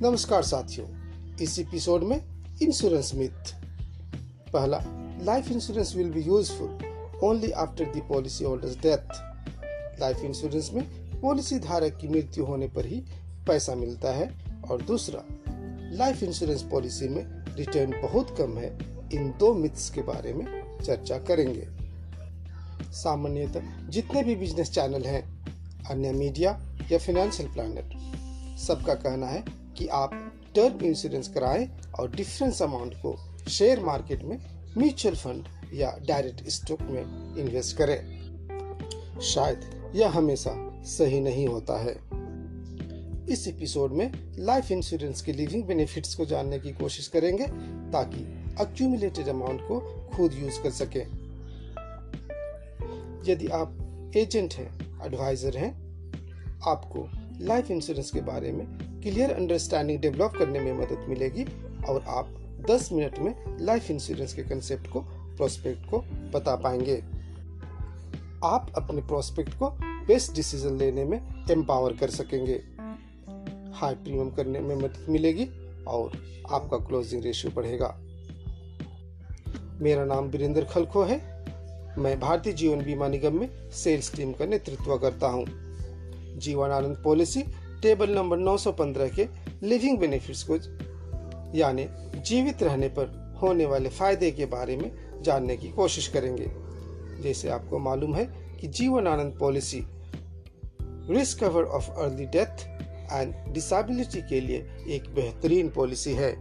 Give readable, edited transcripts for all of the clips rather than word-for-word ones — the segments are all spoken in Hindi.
नमस्कार साथियों, इस एपिसोड में इंश्योरेंस मिथ। पहला, life insurance will be useful only after the policy holders death. Life insurance में पॉलिसी धारक की मृत्यु होने पर ही पैसा मिलता है। और दूसरा, लाइफ इंश्योरेंस पॉलिसी में रिटर्न बहुत कम है। इन दो मिथ्स के बारे में चर्चा करेंगे। सामान्यतः जितने भी बिजनेस चैनल हैं, अन्य मीडिया या फाइनेंशियल प्लानर, सबका कहना है कि आप टर्म इंश्योरेंस कराएं और डिफरेंस अमाउंट को शेयर मार्केट में, म्यूचुअल फंड या डायरेक्ट स्टॉक में इन्वेस्ट करें। शायद यह हमेशा सही नहीं होता है। इस एपिसोड में लाइफ इंश्योरेंस के लिविंग बेनिफिट्स को जानने की कोशिश करेंगे ताकि अक्यूमुलेटेड अमाउंट को खुद यूज कर सकें। यदि आप एजेंट हैं, एडवाइजर हैं, आपको लाइफ इंश्योरेंस के बारे में क्लियर अंडरस्टैंडिंग डेवलप करने में मदद मिलेगी और आप 10 मिनट में लाइफ इंश्योरेंस के कंसेप्ट को, प्रोस्पेक्ट को बता पाएंगे। आप अपने प्रोस्पेक्ट को बेस्ट डिसीजन लेने में एम्पावर कर सकेंगे, हाई प्रीमियम करने में मदद मिलेगी और आपका क्लोजिंग रेशियो बढ़ेगा। मेरा नाम वीरेंद्र खलखो है। मैं भारतीय जीवन बीमा निगम में सेल्स टीम का नेतृत्व करता हूँ। जीवन आनंद पॉलिसी टेबल नंबर 915 के लिविंग बेनिफिट्स को, यानी जीवित रहने पर होने वाले फायदे के बारे में जानने की कोशिश करेंगे। जैसे आपको मालूम है कि Jeevan Anand policy risk cover of early death and disability के लिए एक बेहतरीन पॉलिसी है।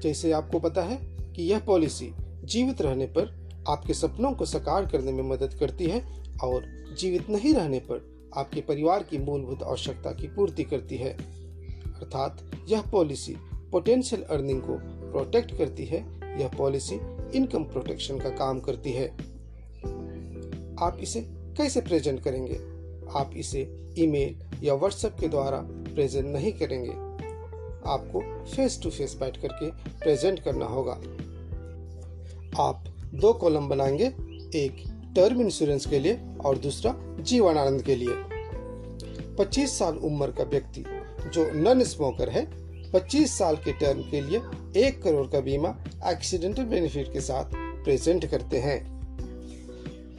जैसे आपको पता है कि यह पॉलिसी जीवित रहने पर आपके सपनों को साकार करने में मदद करती है और जीवित नहीं रहने पर आपके परिवार की मूलभूत आवश्यकता की पूर्ति करती है। अर्थात यह पॉलिसी पोटेंशियल अर्निंग को प्रोटेक्ट करती है। यह पॉलिसी इनकम प्रोटेक्शन का काम करती है। आप इसे कैसे प्रेजेंट करेंगे? आप इसे ईमेल या व्हाट्सएप के द्वारा प्रेजेंट नहीं करेंगे। आपको फेस टू फेस बैठ करके प्रेजेंट करना होगा। आप 2 कॉलम बनाएंगे, एक टर्म इंश्योरेंस के लिए और दूसरा जीवन आनंद के लिए। 25 साल उम्र का व्यक्ति जो नॉन स्मोकर है, 25 साल के टर्म के लिए 1 करोड़ का बीमा एक्सीडेंटल बेनिफिट के साथ प्रेजेंट करते हैं।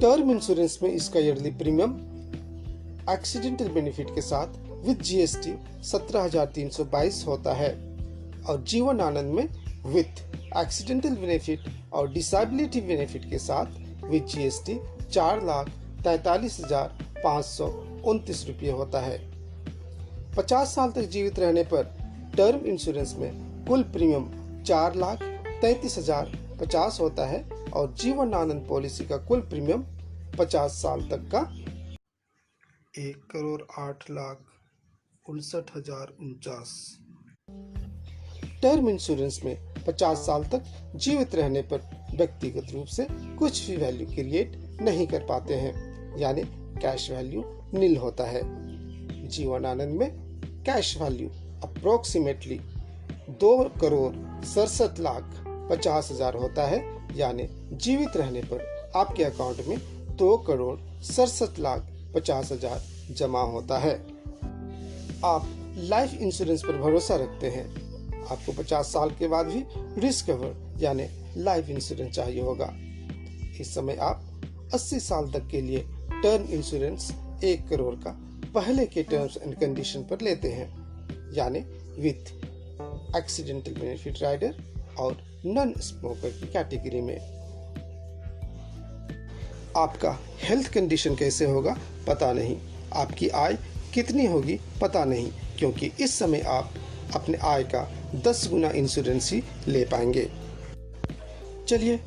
टर्म इंश्योरेंस में इसका ईयरली प्रीमियम एक्सीडेंटल बेनिफिट के साथ विद जीएसटी 17,322 होता है और जीवन आनंद में विद एक्सीडेंटल बेनिफिट और डिसेबिलिटी बेनिफिट के साथ विद जीएसटी 4,43,529 रुपये होता है। 50 साल तक जीवित रहने पर टर्म इंश्योरेंस में कुल प्रीमियम 4,33,050 होता है और जीवन आनंद पॉलिसी का कुल प्रीमियम 50 साल तक का 1,08,59,049। टर्म इंश्योरेंस में 50 साल तक जीवित रहने पर व्यक्तिगत रूप से कुछ भी वैल्यू क्रिएट नहीं कर पाते हैं, यानी कैश वैल्यू नील होता है। जीवन आनंद में कैश वैल्यू अप्रोक्सीमेटली 2,67,50,000 होता है, यानी जीवित रहने पर आपके अकाउंट में 2,67,50,000 जमा होता है। आप लाइफ इंश्योरेंस पर भरोसा रखते हैं। आपको 50 साल के बाद भी रिस्क कवर यानी लाइफ इंश्योरेंस चाहिए होगा। इस समय आप 80 साल तक के लिए टर्म इंश्योरेंस 1 करोड़ का पहले के टर्म्स एंड कंडीशन पर लेते हैं, यानी विथ एक्सीडेंटल बेनिफिट राइडर और नॉन स्मोकर की कैटेगरी में। आपका हेल्थ कंडीशन कैसे होगा पता नहीं, आपकी आय कितनी होगी पता नहीं, क्योंकि इस समय आप अपने आय का 10 गुना इंश्योरेंस ही ले पाएंगे। चलिए,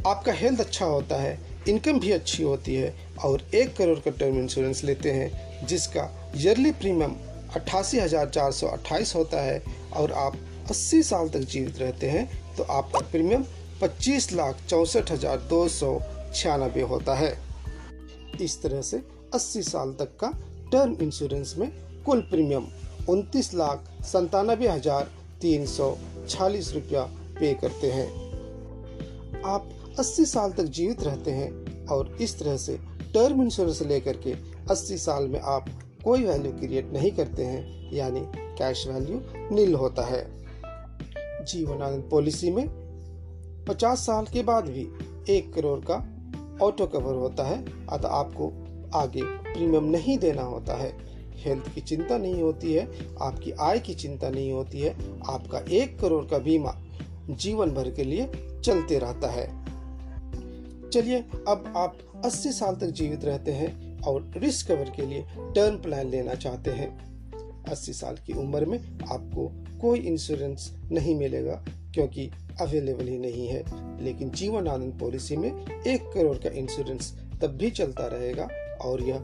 आपका हेल्थ अच्छा होता है, इनकम भी अच्छी होती है और 1 करोड़ का टर्म इंश्योरेंस लेते हैं जिसका ईयरली प्रीमियम 88,428 होता है और आप 80 साल तक जीवित रहते हैं तो आपका प्रीमियम 25,64,296 होता है। इस तरह से 80 साल तक का टर्म इंश्योरेंस में कुल प्रीमियम 29,97,346 रुपया पे करते हैं। आप 80 साल तक जीवित रहते हैं और इस तरह से टर्म इंश्योरेंस लेकर के 80 साल में आप कोई वैल्यू क्रिएट नहीं करते हैं, यानी कैश वैल्यू नील होता है। जीवन आनंद पॉलिसी में 50 साल के बाद भी 1 करोड़ का ऑटो कवर होता है, अतः आपको आगे प्रीमियम नहीं देना होता है। हेल्थ की चिंता नहीं होती है, आपकी आय की चिंता नहीं होती है। आपका 1 करोड़ का बीमा जीवन भर के लिए चलते रहता है। चलिए, अब आप 80 साल तक जीवित रहते हैं और रिस्क कवर के लिए टर्म प्लान लेना चाहते हैं। 80 साल की उम्र में आपको कोई इंश्योरेंस नहीं मिलेगा क्योंकि अवेलेबल ही नहीं है, लेकिन जीवन आनंद पॉलिसी में 1 करोड़ का इंश्योरेंस तब भी चलता रहेगा और यह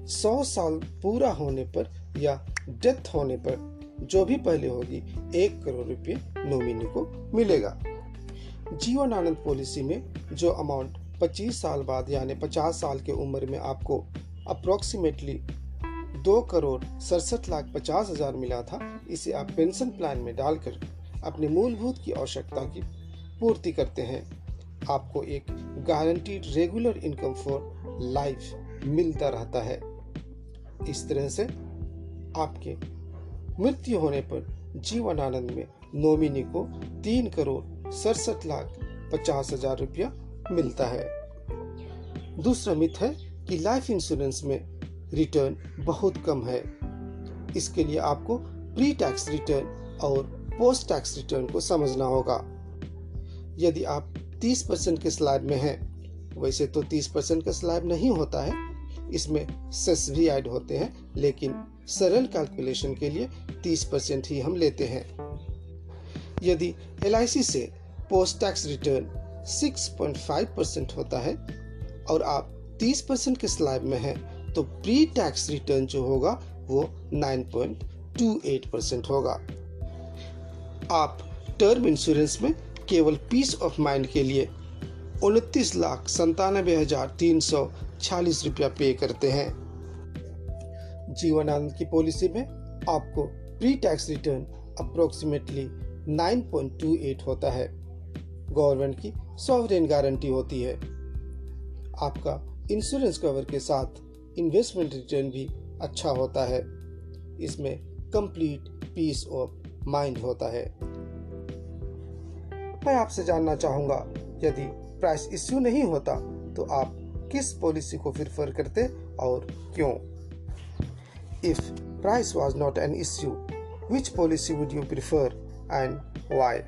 100 साल पूरा होने पर या डेथ होने पर जो भी पहले होगी 1 करोड़ रुपए नॉमिनी को मिलेगा। जीवन आनंद पॉलिसी में जो अमाउंट 25 साल बाद यानी 50 साल के उम्र में आपको अप्रोक्सीमेटली 2,67,50,000 मिला था, इसे आप पेंशन प्लान में डालकर अपनी मूलभूत की आवश्यकता की पूर्ति करते हैं। आपको एक guaranteed regular income for life मिलता रहता है। इस तरह से आपके मृत्यु होने पर जीवन आनंद में नॉमिनी को 3,67,50,000 रुपया मिलता है। दूसरा मिथ है कि लाइफ इंश्योरेंस में रिटर्न बहुत कम है। इसके लिए आपको प्री टैक्स रिटर्न और पोस्ट टैक्स रिटर्न को समझना होगा। यदि आप 30% के स्लैब में हैं, वैसे तो 30% का स्लैब नहीं होता है, इसमें सेस भी ऐड होते हैं, लेकिन सरल कैलकुलेशन के लिए 30% ही हम लेते हैं। यदि LIC से पोस्ट टैक्स रिटर्न 6.5% होता है और आप 30% के स्लैब में हैं, तो प्री टैक्स रिटर्न जो होगा वो 9.28% होगा। आप टर्म इंश्योरेंस में केवल पीस ऑफ माइंड के लिए 29,97,346 रुपया पे करते हैं। जीवन आनंद की पॉलिसी में आपको प्री टैक्स रिटर्न अप्रोक्सीमेटली 9.28 होता है। गवर्नमेंट की सॉवरेन गारंटी होती है। आपका इंश्योरेंस कवर के साथ इन्वेस्टमेंट रिटर्न भी अच्छा होता है। इसमें कंप्लीट पीस ऑफ माइंड होता है। मैं आपसे जानना चाहूंगा, यदि प्राइस इश्यू नहीं होता तो आप किस पॉलिसी को प्रेफर करते और क्यों? If price was not an issue, which policy would you prefer and why?